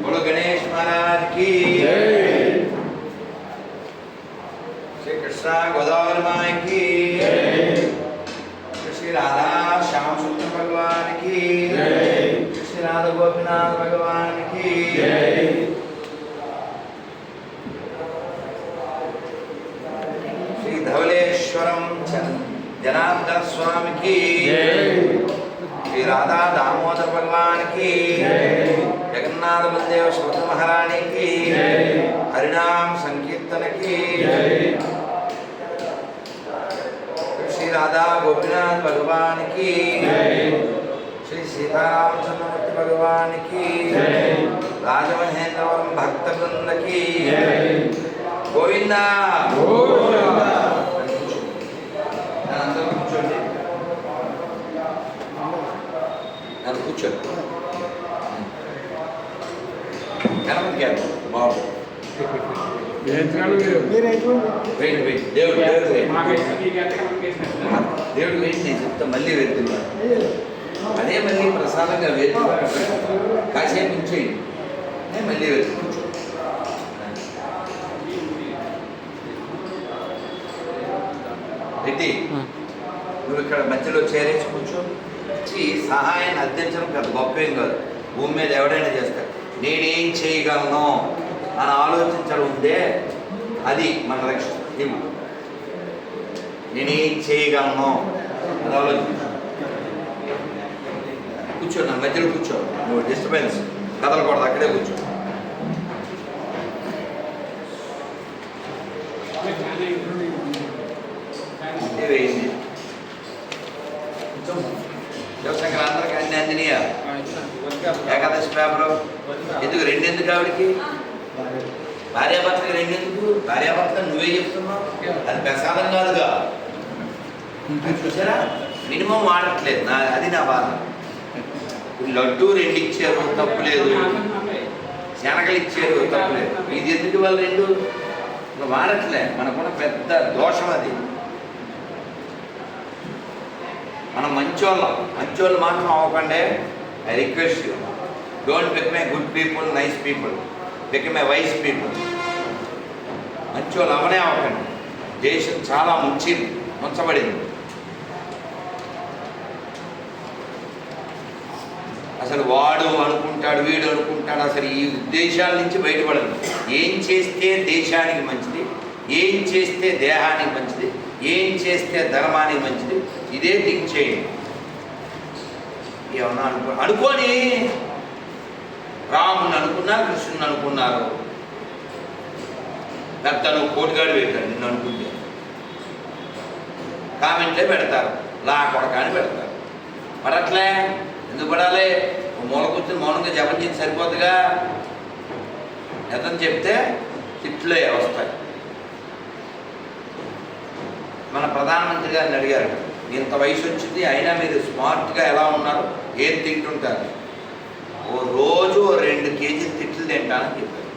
बोलो गणेश महाराज की श्री कृष्णा गोदावरी माई की श्री राधा श्याम सुंदर भगवान की श्री राधा गोपीनाथ भगवान की श्री धवलेश्वरम जनार्दन स्वामी की श्री राधा दामोदर भगवान की जगन्नाथ बलदेव सुभद्रा महारानी की हरिनाम संकीर्तन की श्री राधा गोपीनाथ भगवान की श्री सीतारामचंद्रमूर्ति भगवान की राजमहेंद्रवरम भक्त वृंद की गोविंदा కూర్చో కనపడికాడు బాబు దేవుడు వేసి నేను చెప్తా మళ్ళీ వెళ్తున్నాను అదే మళ్ళీ ప్రసాదంగా వెళ్తున్నా కాసేపు ఉంచేయండి నేను మళ్ళీ వెళ్తు కూర్చో రెడ్డి నువ్వు ఇక్కడ మధ్యలో చేరేసి కూర్చో సహాయాన్ని అర్థించడం పెద్ద గొప్ప ఏం కాదు భూమి మీద ఎవడైనా చేస్తాడు నేనేం చేయగలను అని ఆలోచించడం ఉందే అది మన రక్షణ నేనేం చేయగలను అని ఆలోచించు కూర్చో నా మధ్యలో కూర్చో నువ్వు డిస్టర్బెన్స్ కదలకూడదు అక్కడే కూర్చో వేయింది శివశంకర్ అందరికి అన్ని అందినయా ఏకాదశి పేపరు ఎందుకు రెండెందుకు ఆవిడికి భార్యాభర్తకి రెండెందుకు భార్యాభర్త నువ్వే చెప్తున్నావు అది ప్రసాదం కాదుగా చూసారా మినిమం వాడట్లేదు అది నా బాధ లడ్డు రెండు ఇచ్చారు తప్పులేదు శనగలు ఇచ్చారు తప్పులేదు ఇది ఎందుకు వాళ్ళు రెండు వాడట్లే మనకున్న పెద్ద దోషం అది మనం మంచోళ్ళు మాత్రం అవ్వకండి I request you don't become a good people nice people become a vice people మంచోళ్ళు అవనే అవ్వకండి దేశం చాలా ముంచబడింది అసలు వాడు అనుకుంటాడు వీడు అనుకుంటాడు అసలు ఈ ఉద్దేశాల నుంచి బయటపడదు ఏం చేస్తే దేశానికి మంచిది ఏం చేస్తే దేహానికి మంచిది ఏం చేస్తే ధర్మానికి మంచిది ఇదే థింక్ చేయండి ఏమన్నా అనుకోని రాముని అనుకున్నారు కృష్ణుని అనుకున్నారు పెద్దను కోటిగాడు పెట్టాడు నిన్ను అనుకుంటే కామెంట్లే పెడతారు లా కొడకాని పెడతారు పడట్లే ఎందుకు పడాలి మూల కూర్చొని మౌనంగా జపం చేసి సరిపోతుందిగా ఎంతని చెప్తే తిట్లే వస్తాయి మన ప్రధానమంత్రి గారిని అడిగారు ఇంత వయసు వచ్చింది అయినా మీరు స్మార్ట్గా ఎలా ఉన్నారు ఏం తింటుంటారు ఓ రోజు 2 కేజీలు తిట్లు తింటానని చెప్పారు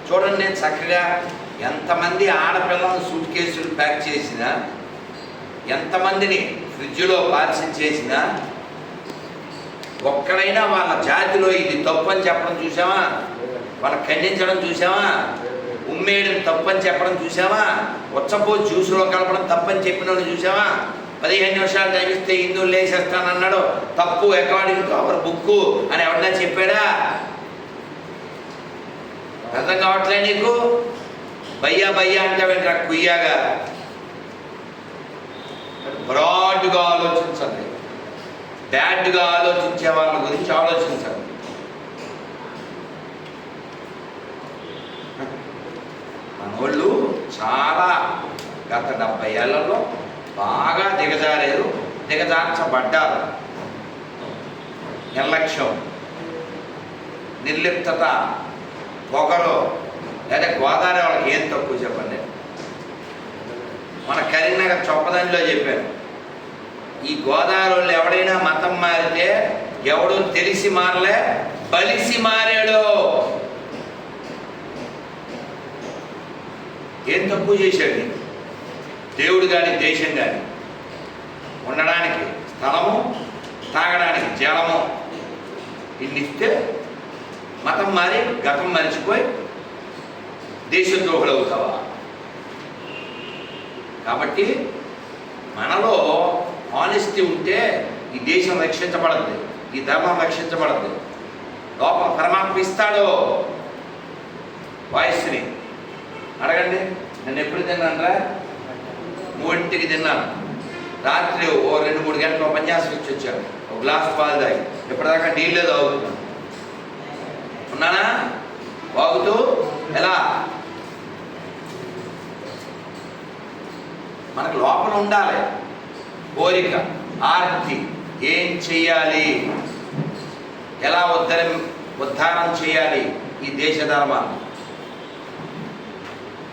చూడండి నేను చక్కగా ఎంతమంది ఆడపిల్లలను సూట్ కేసులు ప్యాక్ చేసినా ఎంతమందిని ఫ్రిడ్జ్లో పార్సిల్ చేసినా ఒక్కడైనా వాళ్ళ జాతిలో ఇది తప్పు అని చెప్పడం చూసామా వాళ్ళని ఖండించడం చూసామా ఉమ్మేయడం తప్పని చెప్పడం చూసామా వచ్చపో జ్యూస్లో కలపడం తప్పని చెప్పిన వాళ్ళు చూసామా 15 నిమిషాలు టైం ఇస్తే హిందువులు లేసేస్తానన్నాడు తప్పు అకార్డింగ్ టు అవర్ బుక్కు అని ఎవడన్నా చెప్పాడా అర్థం కావట్లే నీకు భయ్యా అంటే వెంట కుయ్యాగా బ్రాడ్గా ఆలోచించండి బ్యాడ్గా ఆలోచించే వాళ్ళ గురించి ఆలోచించండి మనోళ్ళు చాలా గత 70 ఏళ్లలో బాగా దిగజార్చబడ్డారు నిర్లక్ష్యం నిర్లిప్తత పొగరు లేదా గోదావరి వాళ్ళకి ఏం తక్కువ చెప్పండి మన కరీంనగర్ చొప్పదండిలో చెప్పాను ఈ గోదావరి వాళ్ళు ఎవడైనా మతం మారితే ఎవడో తెలిసి మారలే బలిసి మారాడు ఏం తక్కువ చేశాడు? దేవుడు కానీ దేశం కానీ ఉండడానికి స్థలము, తాగడానికి జలము ఇన్ని ఇస్తే మతం మారి గతం మరిచిపోయి దేశద్రోహులు అవుతావా? కాబట్టి మనలో ఆనెస్టీ ఉంటే ఈ దేశం రక్షించబడద్దు, ఈ ధర్మం రక్షించబడద్దు. లోపల పరమాత్మ ఇస్తాడు వాయిస్ని. అడగండి, నేను ఎప్పుడు తిన్నానరా? 3ంటికి తిన్నాను. రాత్రి ఓ 2-3 గంటలు ఉపన్యాసం ఇచ్చి వచ్చాను. ఒక గ్లాస్ పాలు తాగి ఇప్పటిదాకా నీళ్ళే తాగుతున్నాను. ఉన్నానా? వాగుతూ ఎలా? మనకు లోపల ఉండాలి కోరిక, ఆర్తి. ఏం చెయ్యాలి? ఎలా ఉద్ధారం చేయాలి ఈ దేశ ధర్మాన్ని?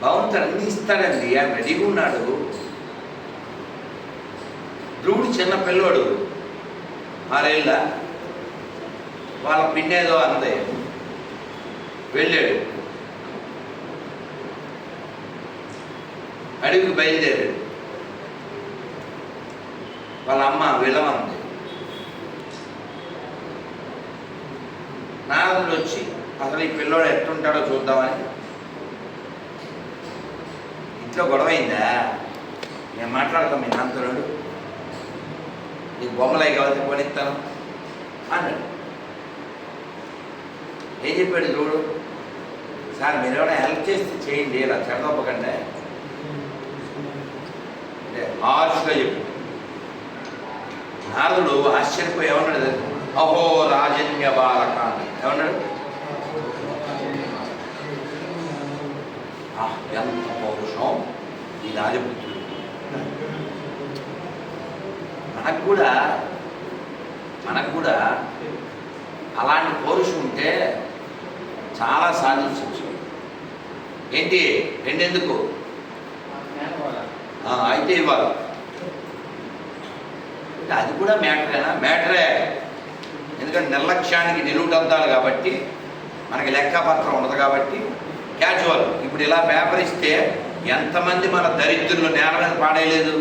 భగవంతుడు అన్నీ ఇస్తాడండి, ఆయన రెడీగా ఉన్నాడు. ధ్రువుడు చిన్న పిల్లోడు, 6 ఏళ్ళ, వాళ్ళ పిన్నేదో అందే వెళ్ళాడు, అడవికి బయలుదేరాడు. వాళ్ళ అమ్మ వెళ్ళమంది. నారదుడు వచ్చి అసలు ఈ పిల్లోడు ఎట్టుంటాడో చూద్దామని, ఇంట్లో గొడవ అయిందా? నేను మాట్లాడతాను మీ నాన్నతోడు, నీకు బొమ్మలై కావాలి కొనిస్తాను అన్నాడు. ఏం చెప్పాడు చూడు, సార్ మీరు ఎవరైనా హెల్ప్ చేస్తే చేయండి, ఇలా చెడదొప్పకంటే అంటే హార్ష్గా చెప్పు. నారదుడు ఆశ్చర్యపోయి ఏమన్నాడు? అహో రాజన్య బాలక ఏమన్నాడు? ఎంత పౌరుషం ఈ రాజపుత్రుడు. మనకు కూడా అలాంటి పౌరుషం ఉంటే చాలా సాధించవచ్చు. ఏంటి? రెండెందుకు? అయితే ఇవ్వాలి. అది కూడా మ్యాటరేనా? మ్యాటరే. ఎందుకంటే నిర్లక్ష్యానికి నిలువుటద్దాలు కాబట్టి, మనకి లెక్కపత్రం ఉండదు కాబట్టి క్యాజువల్. ఇప్పుడు ఇలా పేపర్ ఇస్తే ఎంతమంది మన దరిద్రులు నేల మీద పాడేయలేదు?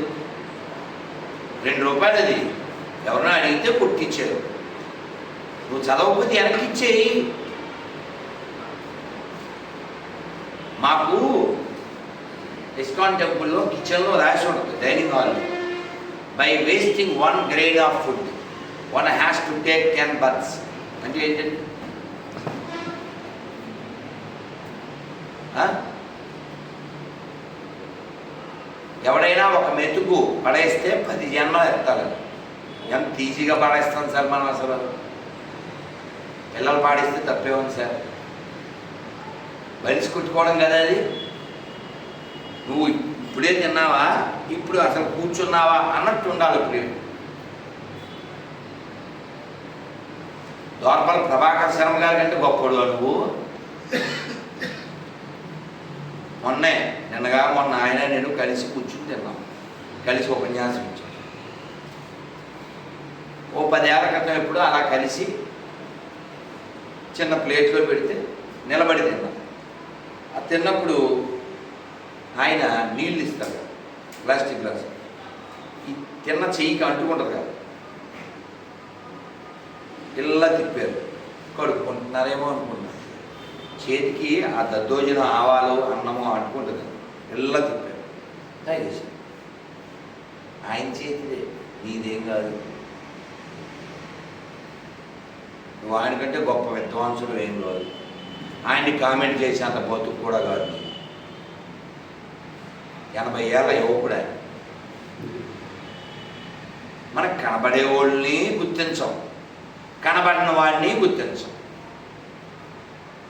2 రూపాయలు అది. ఎవరైనా అడిగితే కొట్టించారు. నువ్వు చదవకపోతే వెనక్కి ఇచ్చేయి. మాకు ఇస్కాన్ టెంపుల్లో కిచెన్లో రాసి ఉంటుంది, డైనింగ్ హాల్లో, by wasting 1 grade of food 1 has to take 10 births. అంటే ఏంటండి? ఎవడైనా ఒక మెతుకు పడేస్తే 10 జన్మలు ఎత్తాలి. ఎంత ఈజీగా పాడేస్తాం సార్ మనం. అసలు పిల్లలు పాడేస్తే తప్పేముంది సార్? బలిసి కుట్టుకోవడం కదా అది. నువ్వు ఇప్పుడే తిన్నావా, ఇప్పుడు అసలు కూర్చున్నావా అన్నట్టు ఉండాలి. ఇప్పుడు దోర్పల ప్రభాకర్ శర్మ గారి కంటే గొప్పడు నువ్వు. మొన్న ఆయన నేను కలిసి కూర్చుని తిన్నాం, కలిసి ఉపన్యాసం ఇచ్చాను. ఓ 10 ఏళ్ల క్రితం ఎప్పుడు అలా కలిసి చిన్న ప్లేట్లో పెడితే నిలబడి తిన్నాం. అది తిన్నప్పుడు ఆయన నీళ్ళు ఇస్తారు, ప్లాస్టిక్ గ్లాస్. ఈ తిన్న చెయ్యికి అంటుకుంటుంది కదా, ఇలా తిప్పారు. కడుక్కుంటున్నారేమో అనుకున్నారు. చేతికి ఆ దద్దోజన ఆవాలు అన్నము అంటుకుంటుంది, ఇలా తిప్పారు. తాగేసారు. ఆయన చేతిదే, నీదేం కాదు. నువ్వు ఆయనకంటే గొప్ప విద్వాంసులు ఏం కాదు. ఆయన్ని కామెంట్ చేసి అంత బతుకు కూడా కాదు. 80 ఏళ్ళ యువకుడు ఆయన. మనకు కనబడే వాళ్ళని గుర్తించం, కనబడిన వాడిని గుర్తించం.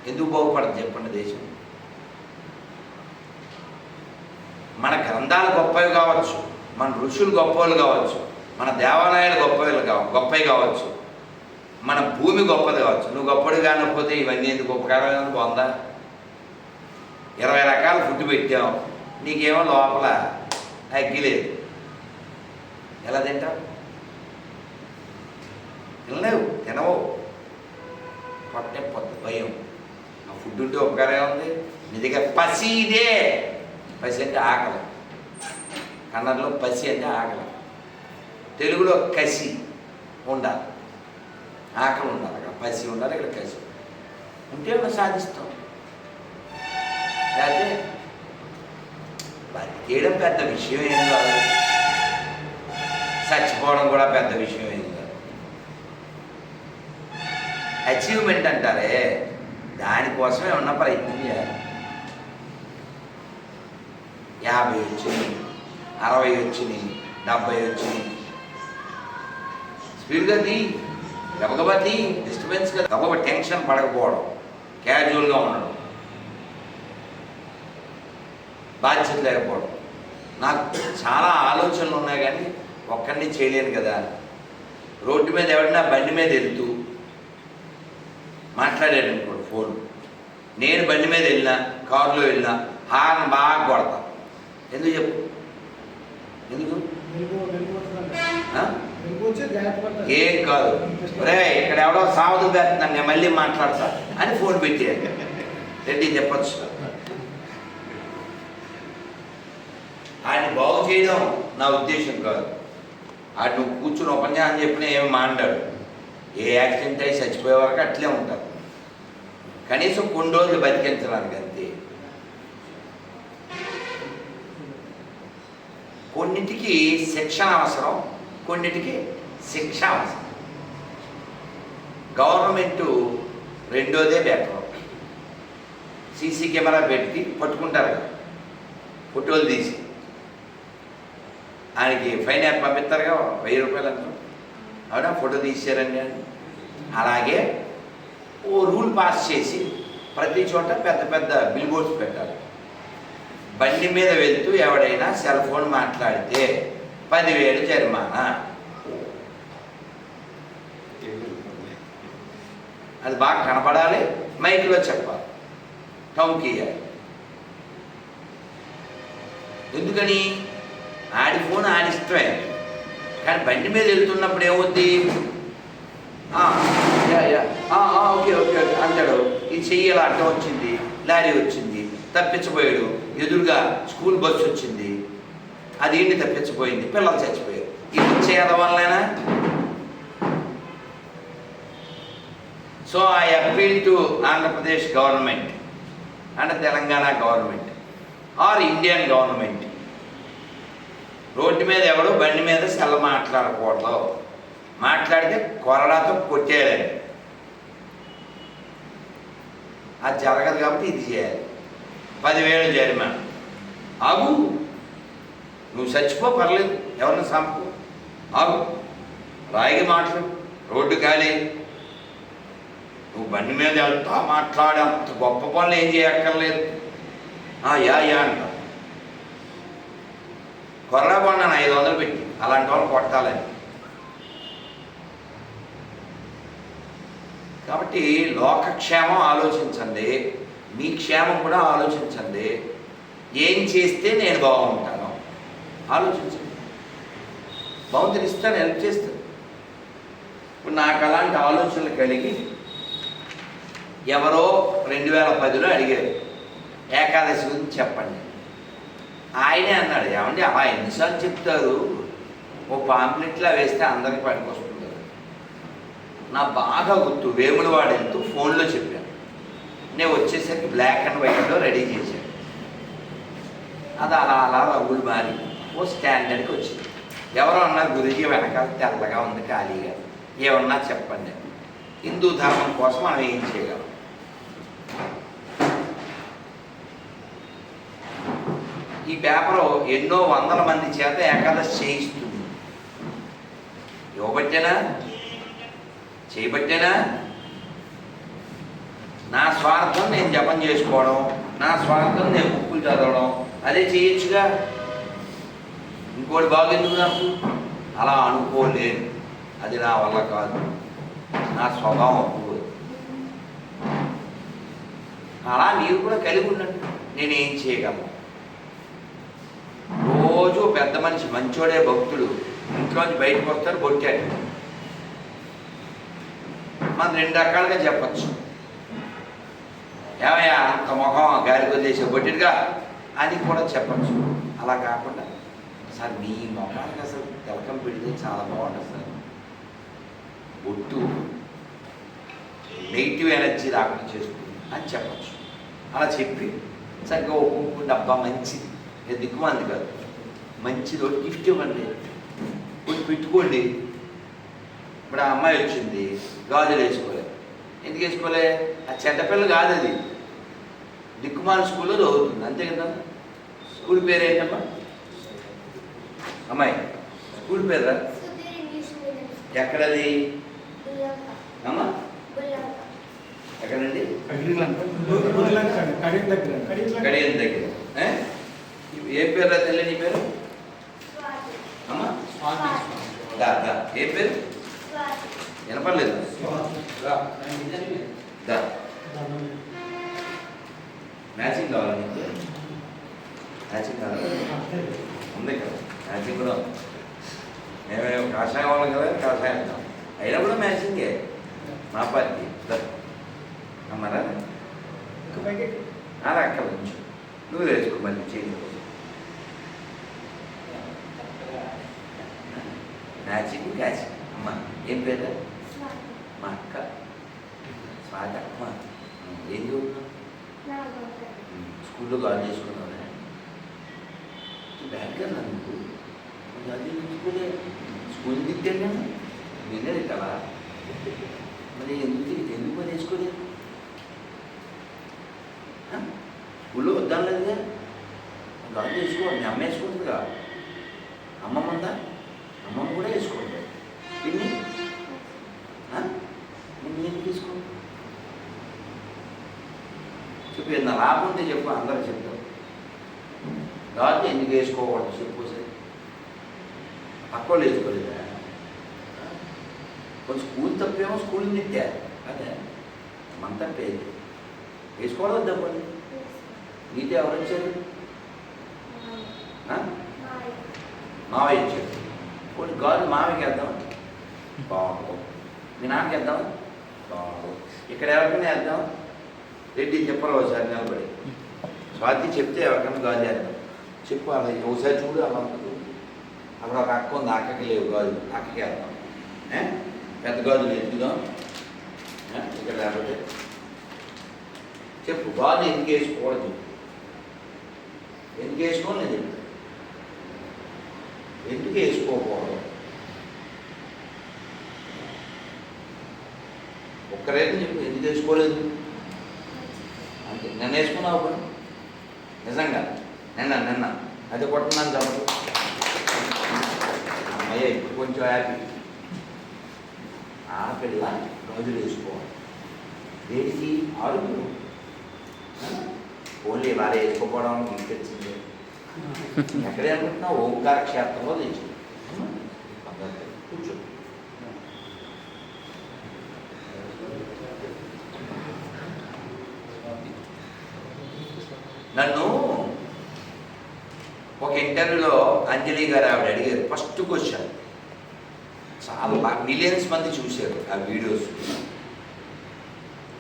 ఎందుకు బాగుపడదు చెప్పండి దేశం? మన గ్రంథాలు గొప్పవి కావచ్చు, మన ఋషులు గొప్పలు కావచ్చు, మన దేవాలయాలు గొప్పవి కావచ్చు, మన భూమి గొప్పది కావచ్చు. నువ్వు గొప్పది కాకపోతే ఇవన్నీ ఎందుకు? ఉపకారం పొందా? 20 రకాల ఫుడ్ పెట్టావు, నీకేమో లోపల అగ్గిలేదు. ఎలా తింటావు? తినలేవు, తినవు. పొట్ట భయం. ఆ ఫుడ్ ఉంటే ఉపకారం ఉంది. నీ దగ్గర పసి ఇదే, పసి అంటే ఆకలి, కన్నడలో పసి అంటే ఆకలి, తెలుగులో కసి ఉండాలి, ఆకలి ఉండాలి, అక్కడ పసి ఉండాలి, ఇక్కడ కసి ఉంటే మనం సాధిస్తాం. లేకపోతే బతికేయడం పెద్ద విషయం ఏం కాదు, చచ్చిపోవడం కూడా పెద్ద విషయం ఏం కాదు. అచీవ్మెంట్ అంటారే దానికోసమే ఉన్న ప్రయత్నం చేయాలి. 50 వచ్చినాయి, 60 వచ్చినాయి, 70 వచ్చినాయి, స్పీడ్గా గబగబా డిస్టర్బెన్స్గా గబగబా టెన్షన్ పడకపోవడం, క్యాజువల్గా ఉండడం, బాధ్యత లేకపోవడం. నాకు చాలా ఆలోచనలు ఉన్నాయి కానీ ఒక్కడిని చేయలేను కదా. రోడ్డు మీద ఎవరైనా బండి మీద వెళ్తూ మాట్లాడాడు అనుకోండి ఫోన్, నేను బండి మీద వెళ్ళినా కారులో వెళ్ళినా హార్న్ బాగా కొడతా. ఎందుకు చెప్పు, ఎందుకు? ఏం కాదు, రే ఇక్కడ ఎవడో సావదు పెడుతున్నాను నేను మళ్ళీ మాట్లాడతా అని ఫోన్ పెట్టేయాలి, రెడ్డి చెప్పచ్చు. ఆయన బాగు చేయడం నా ఉద్దేశం కాదు. ఆడు నువ్వు కూర్చుని ఉపన్యాసం చెప్పినా ఏమి మాంటాడు, ఏ యాక్సిడెంట్ అయ్యి చచ్చిపోయే వరకు అట్లే ఉంటారు. కనీసం కొన్ని రోజులు బతికించడానికి అంతే. కొన్నిటికి శిక్షణ అవసరం, కొన్నిటికి శిక్ష అవసరం. గవర్నమెంటు రెండోదే బెటర్. సీసీ కెమెరా పెట్టి పట్టుకుంటారు కదా ఫోటోలు తీసి, ఆయనకి ఫైన్ యాప్ పంపిస్తారుగా 1000 రూపాయలు అంతా, అవునా ఫోటో తీసారండి అని. అలాగే ఓ రూల్ పాస్ చేసి ప్రతి చోట పెద్ద పెద్ద బిల్ బోర్డ్స్ పెట్టాలి. బండి మీద వెళ్తూ ఎవడైనా సెల్ ఫోన్ మాట్లాడితే 10,000 జరిమానా. అది బాగా కనపడాలి, మైక్లో చెప్పాలి, టౌన్కి ఇవ్వాలి. ఎందుకని? ఆడి ఫోన్ ఆడిష్టమే, కానీ బండి మీద వెళ్తున్నప్పుడు ఏమవుద్ది, ఓకే ఓకే అంటాడు. ఈ చెయ్యాల అడ్డం వచ్చింది, లారీ వచ్చింది, తప్పించబోయాడు, ఎదురుగా స్కూల్ బస్సు వచ్చింది, అది ఇంటి తప్పించబోయింది, పిల్లలు చచ్చిపోయారు. ఇది వచ్చేయడం వల్లనేనా? So I appeal to Andhra Pradesh government and Telangana government are Indian government, road మీద ఎవడు బండి మీద సెల్ల మాట్లాడకూడదు, మాట్లాడితే కొరడాతో కొట్టేయాలండి. అది జరగదు కాబట్టి ఇది చేయాలి. 10,000 జరిమానా. ఆగు, నువ్వు చచ్చిపో పర్లేదు, ఎవరిని చంపు, ఆగు, రాయిగా మాట్లాడు, రోడ్డు ఖాళీ, నువ్వు బండి మీద వెళ్తా మాట్లాడే అంత గొప్ప పనులు ఏం చేయక్కర్లేదు. యా అంట, కొర్రా కొన్నాను 500 పెట్టి, అలాంటి వాళ్ళు కొట్టాలని. కాబట్టి లోకక్షేమం ఆలోచించండి, మీ క్షేమం కూడా ఆలోచించండి. ఏం చేస్తే నేను బాగుంటాను ఆలోచించండి. భగవంతుడు ఇస్తాను, హెల్ప్ చేస్తాను. ఇప్పుడు నాకు అలాంటి ఆలోచనలు కలిగి ఎవరో 2010లో అడిగారు ఏకాదశి గురించి చెప్పండి. ఆయనే అన్నాడు, ఏమండి అలా ఎన్నిసార్లు చెప్తారు, ఓ పాంప్లెట్లా వేస్తే అందరికి పనికొస్తుంది. నా బాగా గుర్తు, వేములవాడ వెళ్తూ ఫోన్లో చెప్పాను, నేను వచ్చేసరికి బ్లాక్ అండ్ వైట్లో రెడీ చేశాను. అది అలా అలా రంగులు మారి ఓ స్టాండర్డ్కి వచ్చింది. ఎవరో అన్నారు, గురుజీ వెనకాల తెల్లగా ఉంది ఖాళీగా, ఏమన్నా చెప్పండి, హిందూ ధర్మం కోసం మనం ఏం చేయగలం. ఈ పేపరు ఎన్నో వందల మంది చేత ఏకాదశి చేయిస్తుంది. ఇవ్వబట్టేనా, చేయబట్టేనా? నా స్వార్థం నేను జపం చేసుకోవడం, నా స్వార్థం నేను బుక్కులు చదవడం, అదే చేయొచ్చుగా. ఇంకోటి బాగెందుకు నాకు? అలా అనుకోలేను, అది నా వల్ల కాదు, నా స్వభావం ఒప్పుకోదు. అలా మీరు కూడా కలిగి ఉండండి. నేనేం చేయగలను? రోజు పెద్ద మనిషి మంచోడే భక్తుడు ఇంట్లోంచి బయటకు వస్తారు, బొట్టాడు. మనం 2 రకాలుగా చెప్పచ్చు. ఏమయ్యా అంత ముఖం గాలి వదిలేసే బొట్టిగా అని కూడా చెప్పచ్చు. అలా కాకుండా సార్ మీ మొహానికి అసలు తిలకం పెడితే చాలా బాగుంటుంది సార్, ఒట్టు నెగిటివ్ ఎనర్జీ రాకుండా చేస్తుంది అని చెప్పచ్చు. అలా చెప్పి సరిగ్గా ఒక్కొక్క డబ్బా మంచిది, దిక్కుమంది కాదు, మంచిది ఒకటి గిఫ్ట్ ఇవ్వండి, కొంచెం పెట్టుకోండి. ఇప్పుడు ఆ అమ్మాయి వచ్చింది, గాజులు వేసుకోలే. ఎందుకు వేసుకోలే? ఆ చెడ్డపిల్ల కాదు, అది దిక్కుమాల స్కూల్లో చదువుతుంది, అంతే కదా. స్కూల్ పేరు ఏంటమ్మా అమ్మాయి? స్కూల్ పేరు ఎక్కడది అమ్మా? ఎక్కడండి? కడియం దగ్గర. ఏ పేరు తల్లి నీ పేరు అమ్మా? ఏ పేరు వినపడలేదు? మ్యాచింగ్ కావాలి నీకు? మ్యాచింగ్ కావాలి ఉంది కదా, మ్యాచింగ్ కూడా ఉంది. మేమేమో కాషాయం వాళ్ళం కదా, కాషాయం అంటాం, అయినా కూడా మ్యాచింగే మా పార్టీ. అమ్మారా అలా అక్కడ నుంచి నువ్వు వేసుకో మళ్ళీ చేయండి. Matching catching. అమ్మ ఏం పేరు? మా అక్క స్వాగ. అమ్మ ఏం చదువుతున్నావు? స్కూల్లో గాలి చేసుకున్నావు. బ్యాడ్ కదా నువ్వు, గాలి చూసుకోలే, స్కూల్ దిద్దాను వినేది కదా, మరి ఎందుకు మరి వేసుకోలేదు? స్కూల్లో వద్దాను లేదుగా, గాలి వేసుకోవాలి. మీ అమ్మ వేసుకుంటుందిగా, అమ్మమ్మ ఉందా? అమ్మమ్మ కూడా వేసుకోండి. పిన్ని నేను తీసుకో చెప్పు, ఏదన్నా లాభం ఉంటే చెప్పు, అందరూ చెప్తాం. గాజు ఎందుకు వేసుకోకూడదు చెప్పు సరే. పక్కోళ్ళు వేసుకోలేదా? కొంచెం స్కూల్ తప్పేమో స్కూల్ నిత్యా, అదే మన తప్పేది. వేసుకోవడం తప్పండి. నీతో ఎవరు వచ్చారు? మావయ్య ఇచ్చాడు. కొన్ని గాజు మావయ్యకి వేద్దాం, బాగు. మీ నాన్నకి వేద్దాం, బాగు. ఇక్కడ ఎవరికైనా వేద్దాం, రెడ్డి చెప్పరు ఒకసారి నిలబడి. స్వాతి చెప్తే ఎవరికైనా గాజు వేద్దాం చెప్పు. అలా ఒకసారి చూడు, అలా అక్కడ ఒక అక్క ఉంది, అక్కకి లేవు గాజులు, అక్కకి వేద్దాం. పెద్ద గాజులు ఎత్తుదాం ఇక్కడ లేకపోతే. చెప్పు గాజు ఎందుకు వేసుకోకూడదు, ఎందుకు వేసుకోని నేను చెప్పు, ఎందుకు వేసుకోకూడదు? ఒక్కరైతే చెప్పు ఎందుకు వేసుకోలేదు అంటే. నిన్న వేసుకున్నావు అప్పుడు నిజంగా, నిన్న అది కొట్టున్నాను చెప్పు. అమ్మయ్య ఇప్పుడు కొంచెం హ్యాపీ. ఆడపిల్ల గాజులు వేసుకోవాలి, దేనికి? ఆరుగురు ఓన్లీ వారే వేసుకోవడం ఇంటికి తెచ్చింది. ఎక్కడే అనుకుంటున్నావు? ఓంకార క్షేత్రంలో తెచ్చింది. కూర్చో. నన్ను ఒక ఇంటర్వ్యూలో అంజలి గారు ఆవిడ అడిగారు. ఫస్ట్ క్వశ్చన్ చాలా బాగా మిలియన్స్ మంది చూశారు ఆ వీడియోస్.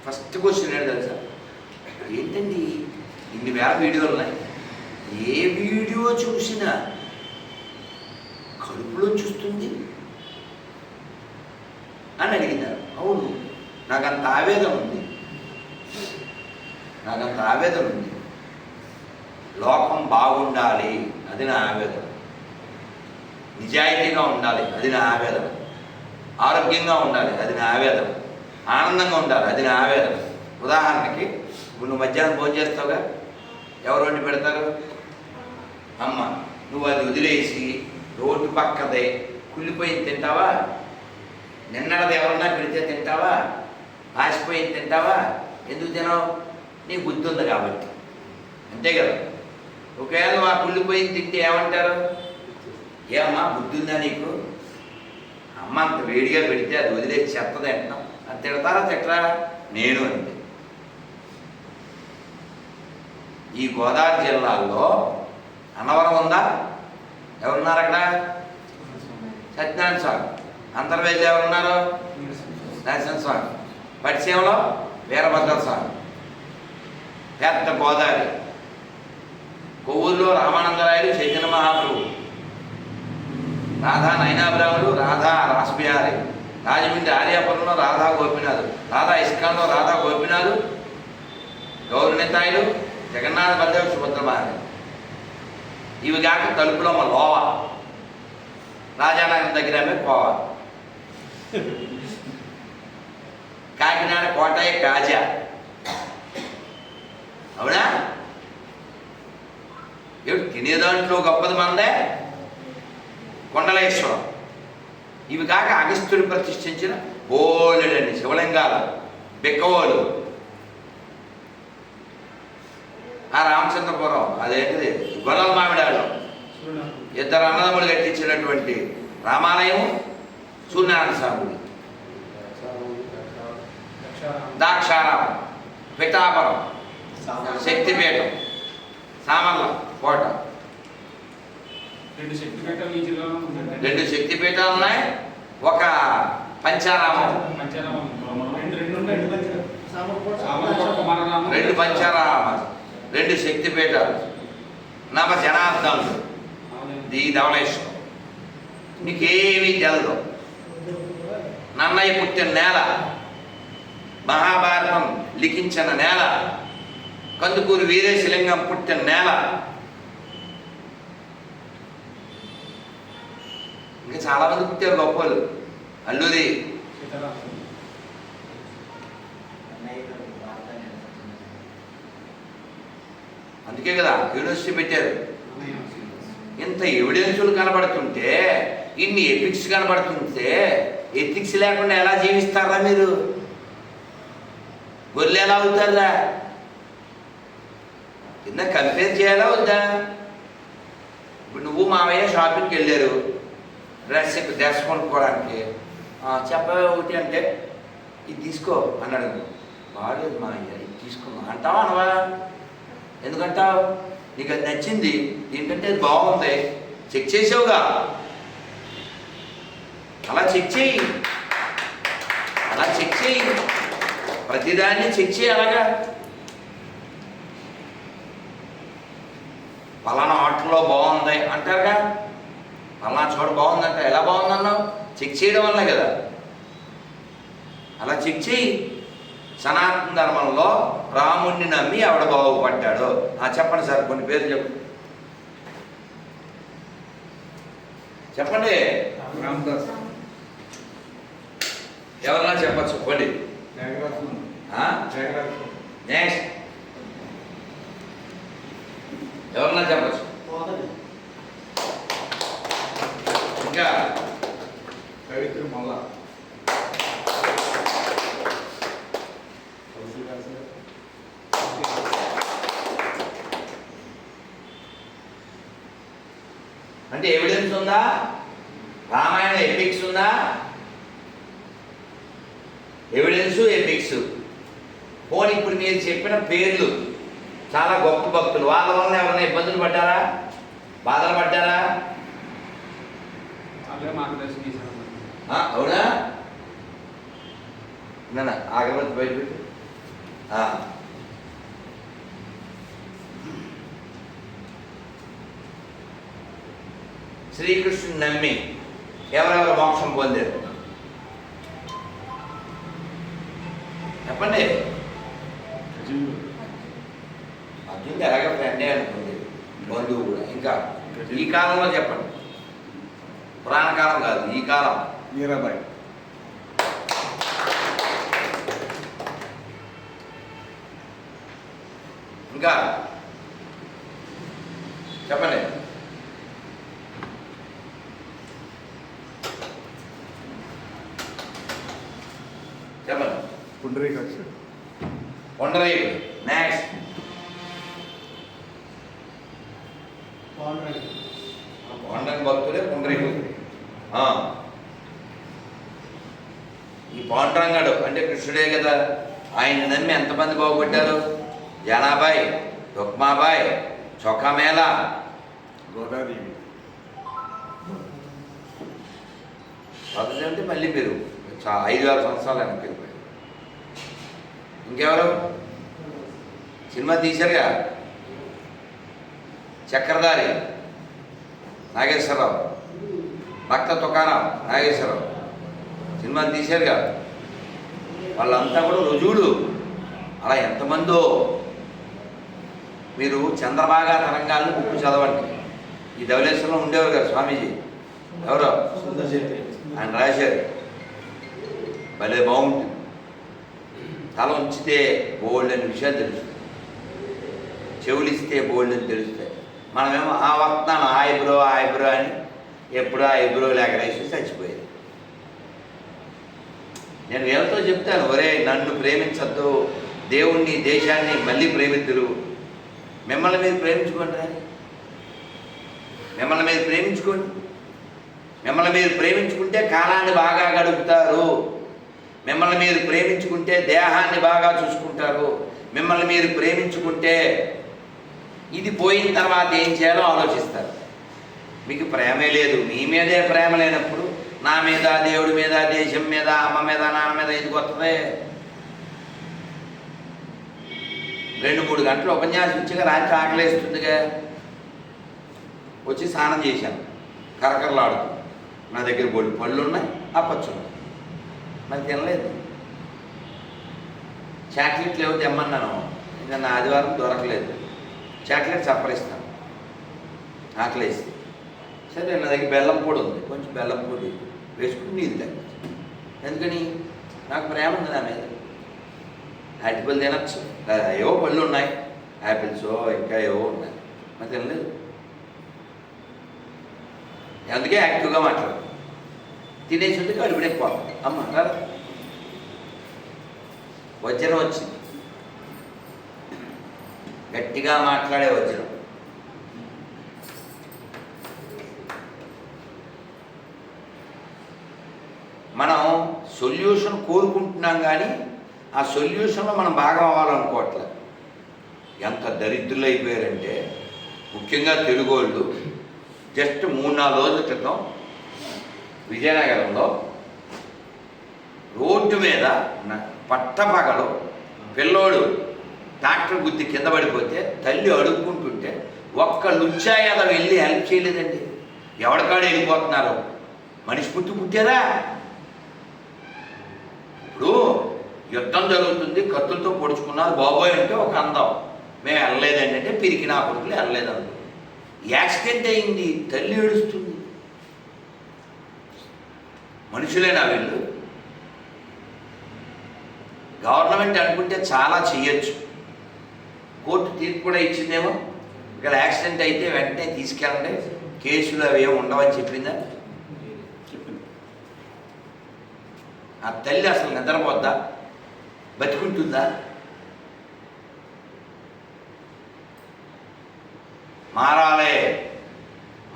ఫస్ట్ క్వశ్చన్ ఏంటి తెలుసా? ఏంటండి ఇన్ని వేల వీడియోలు ఉన్నాయి, ఏ వీడియో చూసినా కడుపులో చూస్తుంది అని అడిగినారు. అవును, నాకంత ఆవేదన ఉంది, నాకంత ఆవేదన ఉంది. లోకం బాగుండాలి, అది నా ఆవేదన. నిజాయితీగా ఉండాలి, అది నా ఆవేదన. ఆరోగ్యంగా ఉండాలి, అది నా ఆవేదన. ఆనందంగా ఉండాలి, అది నా ఆవేదన. ఉదాహరణకి నువ్వు మధ్యాహ్నం భోజనం చేస్తావుగా, ఎవరు వండి పెడతారు? అమ్మ. నువ్వు అది వదిలేసి రోడ్డు పక్కదే కుళ్ళిపోయింది తింటావా? నిన్నది ఎవరన్నా పెడితే తింటావా? ఆసిపోయింది తింటావా? ఎందుకు తినవు? నీ బుద్ధి ఉంది కాబట్టి, అంతే కదా. ఒకవేళ నువ్వు ఆ కుళ్ళిపోయింది తింటే ఏమంటారు? ఏమమ్మా బుద్ధి ఉందా నీకు? అమ్మ అంత వేడిగా పెడితే అది వదిలేసి చెత్తది అంటున్నాం, అది తిడతారా తిట్టరా? నేను అంతే. ఈ గోదావరి జిల్లాలో అన్నవరం ఉందా? ఎవరున్నారు అక్కడ? సత్యనారాయణ స్వామి. అంతర్వేదిలో ఎవరున్నారు? నరసింహ స్వామి. పట్టిసీమలో వీరభద్ర స్వామి. పెద్ద గోదావరి ఒంగోలులో రామానందరాయలు చైతన్య మహాప్రభు, రాధా నయనాభిరాములు, రాధా రాసబిహారి, రాజమండ్రి ఆర్యాపురంలో రాధా గోపినాథ్, రాధా ఇస్కాన్లో రాధా గోపినాథ్, గౌరనితాయుడు, జగన్నాథ బలదేవ్, సుభద్రమారి. ఇవి కాక తలుపులమ్మ లోవ, రాజానగరం దగ్గర కోవ, కాకినాడ కోటయ్య కాజా. అవునా? ఏమిటి తినేదాంట్లో గొప్పది మందే కొండలేశ్వరం. ఇవి కాక అగస్త్యుడు ప్రతిష్ఠించిన బోలెడండి శివలింగాలు, బిక్కవోలు. ఆ రామచంద్రపురం అదేంటిది గొల్లల మామిడాడు, ఇద్దరు అన్నదమ్ములు కట్టించినటువంటి రామాలయం, సూర్యనారాయణ స్వామి, దాక్షారామం, పిఠాపురం, శక్తిపీఠం, సామర్ల కోట. 2 శక్తిపీఠాలు ఈ జిల్లాలో ఉన్నాయి. 2 శక్తిపీఠాలు ఉన్నాయి, ఒక పంచారామం, 2 పంచారామాలు, 2 శక్తిపీఠాలు, నవ జనార్దనుడు, ది ధవళేశ్వరం. నీకేమీ తెలదు. నన్నయ్య పుట్టిన నేల, మహాభారతం లిఖించిన నేల, కందుకూరు వీరేశలింగం పుట్టిన నేల. ఇంకా చాలామంది పుట్టారు గొప్పలు. అల్లూరి అందుకే కదా యూనివర్సిటీ పెట్టారు. ఇంత ఎవిడెన్సులు కనబడుతుంటే, ఇన్ని ఎథిక్స్ కనబడుతుంటే, ఎథిక్స్ లేకుండా ఎలా జీవిస్తారా మీరు? గొర్రెలు ఎలా అవుతారా? కింద కంపేర్ చేయాలా వద్దా? ఇప్పుడు నువ్వు మావయ్య షాపింగ్కి వెళ్ళారు, డ్రెస్ కొనుక్కోవడానికి. చెప్పవే ఒకటి అంటే, ఇది తీసుకో అన్నాడు. బాగాలేదు మా అయ్య, ఇది తీసుకున్నా అంటావా అనవా? ఎందుకంటావు? నీకు అది నచ్చింది, ఏంటంటే అది బాగుంది, చెక్ చేసావుగా, అలా చెక్ చేయి, అలా చెక్ చేయి, ప్రతిదాన్ని చెక్ చేయి. అలాగా పలానా హోటల్లో బాగుంది అంటారుగా, పలానా చోట బాగుందంటే ఎలా బాగుందన్నావు? చెక్ చేయడం వల్లే కదా. అలా చెక్ చేయి. సనాతన ధర్మంలో రాముణ్ణి నమ్మి ఆవిడ బాగుపడ్డాడు. చెప్పండి సార్, కొన్ని పేర్లు చెప్పండి. ఎవరన్నా చెప్పచ్చు, చెప్పండి. నెక్స్ట్ ఎవరన్నా చెప్పచ్చు. ఇంకా మళ్ళా అంటే ఎవిడెన్స్ ఉందా? రామాయణ ఎపిక్స్ ఉందా? Evidence, epics. పోనీ ఇప్పుడు మీరు చెప్పిన పేర్లు చాలా గొప్ప భక్తులు, వాళ్ళ వల్ల ఎవరైనా ఇబ్బందులు పడ్డారా, బాధలు పడ్డారా? అవునా? నా ఆగబడి బయటపెట్టు. శ్రీకృష్ణుని నమ్మి ఎవరెవరు మోక్షం పొందారు చెప్పండి. అర్జునుడు ఎలాగ ఫ్రెండే అనుకుంది, బంధువు కూడా. ఇంకా ఈ కాలంలో చెప్పండి, పురాణ కాలం కాదు, ఈ కాలం. మీరాబాయి. ఇంకా చెప్పండి. చెప్పండి. పుండరీకాక్షుడు. పుండరీకుడు. నెక్స్ట్ పాండరంగ భక్తుడే పుండరీకుడు. ఈ పాండురంగడు అంటే కృష్ణుడే కదా. ఆయన నమ్మి ఎంతమంది బాగుపడ్డారు? జనాబాయ్, రుక్మాబాయ్, చొక్కామేళ, గోదాదేవి. అంటే మళ్ళీ మీరు 5-6 సంవత్సరాలు వెనక్కి వెళ్ళిపోయారు. ఇంకెవరు? సినిమా తీశారుగా చక్రధారి నాగేశ్వరరావు, భక్త తుకారాం నాగేశ్వరరావు సినిమాలు తీశారుగా, వాళ్ళంతా కూడా రుజువులు. అలా ఎంతమందో. మీరు చంద్రభాగా తరంగాలను బుక్ చదవండి. ఈ ధవళేశ్వరంలో ఉండేవారు కదా స్వామీజీ, ఎవరో ఆయన రాశారు. భలే బాగుంటుంది. తల ఉంచితే బోల్డ్ అనే విషయాలు తెలుస్తాయి, చెవులిస్తే బోల్డ్ అని తెలుస్తాయి. మనమేమో ఆ వస్తున్నాను ఐబ్రో అని ఎప్పుడో ఐబ్రో లేక రేసి చచ్చిపోయేది. నేను వీళ్ళతో చెప్తాను, ఒరే నన్ను ప్రేమించద్దు, దేవుణ్ణి దేశాన్ని మళ్ళీ ప్రేమిద్దురు. మిమ్మల్ని మీరు ప్రేమించుకోండి, మిమ్మల్ని మీరు ప్రేమించుకోండి. మిమ్మల్ని మీరు ప్రేమించుకుంటే కాలాన్ని బాగా గడుపుతారు. మిమ్మల్ని మీరు ప్రేమించుకుంటే దేహాన్ని బాగా చూసుకుంటారు. మిమ్మల్ని మీరు ప్రేమించుకుంటే ఇది పోయిన తర్వాత ఏం చేయాలో ఆలోచిస్తారు. మీకు ప్రేమే లేదు, మీ మీదే ప్రేమ లేనప్పుడు నా మీద, దేవుడి మీద, దేశం మీద, అమ్మ మీద, నాన్న మీద ఎందుకు వస్తుంది? 2-3 గంటలు ఉపన్యాసం ఇచ్చిగా రాత్రి ఆకలేస్తుందిగా. వచ్చి స్నానం చేశాను, కరకరలాడుతూ. నా దగ్గర బోల్డ్ పళ్ళు ఉన్నాయి, అప్పచ్చున్నాయి, మరి తినలేదు. చాక్లెట్లు ఏవో తెమ్మన్నాను, ఇంకా నా ఆదివారం దొరకలేదు. చాక్లెట్ సప్పరిస్తాను ఆకలేసి. సరే నా దగ్గర బెల్లం పొడి ఉంది, కొంచెం బెల్లం పొడి వేసుకుని నీళ్ళు తగ్గించు. ఎందుకని? నాకు ప్రేమ ఉంది నా మీద. అరటిపళ్ళు తినచ్చు, ఏవో పళ్ళు ఉన్నాయి, యాపిల్స్ ఇంకా ఏవో ఉన్నాయి, మరి తినలేదు. అందుకే యాక్టివ్గా మాట్లాడు. తినేసి వాడు విడకపోతాం. అమ్మ కదా వజ్రం వచ్చింది, గట్టిగా మాట్లాడే వజ్రం. మనం సొల్యూషన్ కోరుకుంటున్నాం కానీ ఆ సొల్యూషన్లో మనం భాగం అవ్వాలనుకోవట్లేదు. ఎంత దరిద్రులు అయిపోయారంటే, ముఖ్యంగా తెలుగు వాళ్ళు. జస్ట్ 3-4 రోజుల క్రితం విజయనగరంలో రోడ్డు మీద పట్టపగలు పిల్లోడు ట్రాక్టర్ గుద్ది కింద పడిపోతే తల్లి అడుక్కుంటుంటే ఒక్క లుచ్చాయద వెళ్ళి హెల్ప్ చేయలేదండి. ఎవడికాడు వెళ్ళిపోతున్నారు? మనిషి పుట్టారా? ఇప్పుడు యుద్ధం జరుగుతుంది, కత్తులతో పొడుచుకున్నారు బాబోయ్ అంటే ఒక అందం. మేము వెళ్ళలేదండి అంటే పిరికి నా కొడుకులు వెళ్ళలేదండి. యాక్సిడెంట్ అయింది, తల్లి ఏడుస్తుంది. మనుషులేనా వీళ్ళు? గవర్నమెంట్ అనుకుంటే చాలా చెయ్యొచ్చు. కోర్టు తీర్పు కూడా ఇచ్చిందేమో, ఇక్కడ యాక్సిడెంట్ అయితే వెంటనే తీసుకెళ్ళండి, కేసులు అవి ఏమి ఉండవని చెప్పిందా? చెప్పింది. ఆ తల్లి అసలు నిద్రపోద్దా? బతికుంటుందా? మారాలే,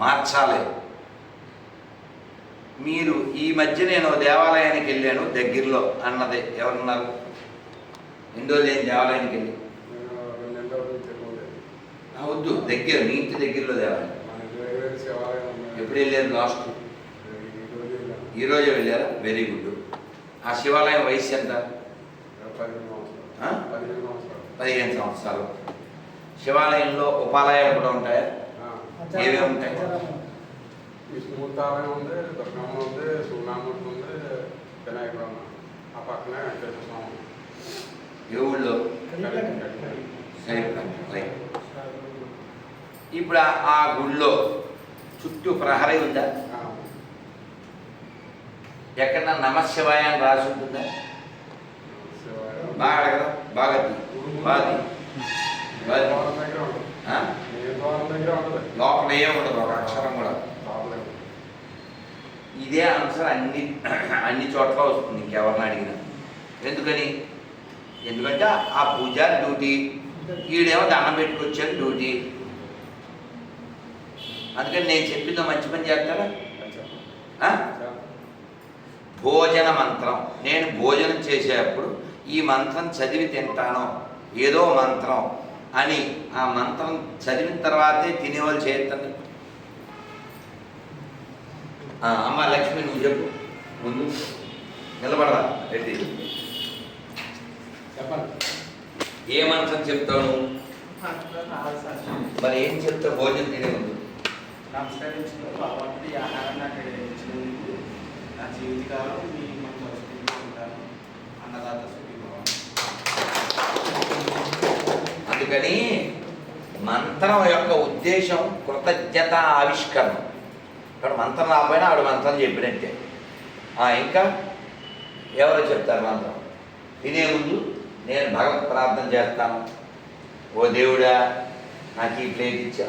మార్చాలి. మీరు ఈ మధ్య నేను దేవాలయానికి వెళ్ళాను దగ్గరలో అన్నది ఎవరున్నారు? ఎన్ని రోజులు ఏం దేవాలయానికి వెళ్ళి? వద్దు, దగ్గర మీ ఇంటి దగ్గరలో దేవాలయం. ఎప్పుడు వెళ్ళారు లాస్ట్? ఈరోజే వెళ్ళారా? Very good. ఆ శివాలయం వయసు ఎంత? 15 సంవత్సరాలు. శివాలయంలో ఉపాలయాలు కూడా ఉంటాయా? ఏమేమి ఉంటాయి? విష్ణుమూర్తి ఆలయం ఉంది, దుర్గమ్మ ఉంది, సూర్యనామూర్తి ఉంది, వినాయకుడు ఉంది. ఆ పక్కనే వెంకటేశ్వర స్వామి. ఏ ఊళ్ళో? ఇప్పుడు ఆ గుళ్ళో చుట్టూ ప్రహరీ ఉందా? ఎక్కడన్నా నమశివాయ అని రాసి ఉంటుందా? బాగా అడగదా? బాగా లోపల ఏం ఉండదు, ఒక అక్షరం కూడా. ఇదే ఆన్సర్ అన్ని చోట్ల వస్తుంది, ఇంకెవరిని అడిగినా. ఎందుకంటే ఆ పూజారి డ్యూటీ, ఈడేమో దండం పెట్టుకొచ్చారు డ్యూటీ. అందుకని నేను చెప్పిందో మంచి పని చేస్తారా? భోజన మంత్రం. నేను భోజనం చేసేటప్పుడు ఈ మంత్రం చదివి తింటాను, ఏదో మంత్రం అని ఆ మంత్రం చదివిన తర్వాతే తినేవాళ్ళు చేస్తాను. అమ్మ లక్ష్మి నువ్వు చెప్పు, ముందు నిలబడరా రెడ్డి. చెప్పండి. ఏ మంత్రం చెప్తావు? మరి ఏం చెప్తా భోజనం తినే ముందు? నమస్కరించిన భగవంతుడి ఆహారం నాకు ఇచ్చినందుకు నా జీవితకాలం మీ మనం చూసుకుంటూ ఉంటాను. అన్నదాత సుఖీభవ. అందుకని మంత్రం యొక్క ఉద్దేశం కృతజ్ఞత ఆవిష్కరణ. ఇక్కడ మంత్రం రాకపోయినా ఆవిడ మంత్రం చెప్పినట్టే. ఇంకా ఎవరు చెప్తారు మంత్రం? తినే ముందు నేను భగవత్ ప్రార్థన చేస్తాను. ఓ దేవుడా నాకు ఈ ప్లేట్ ఇచ్చి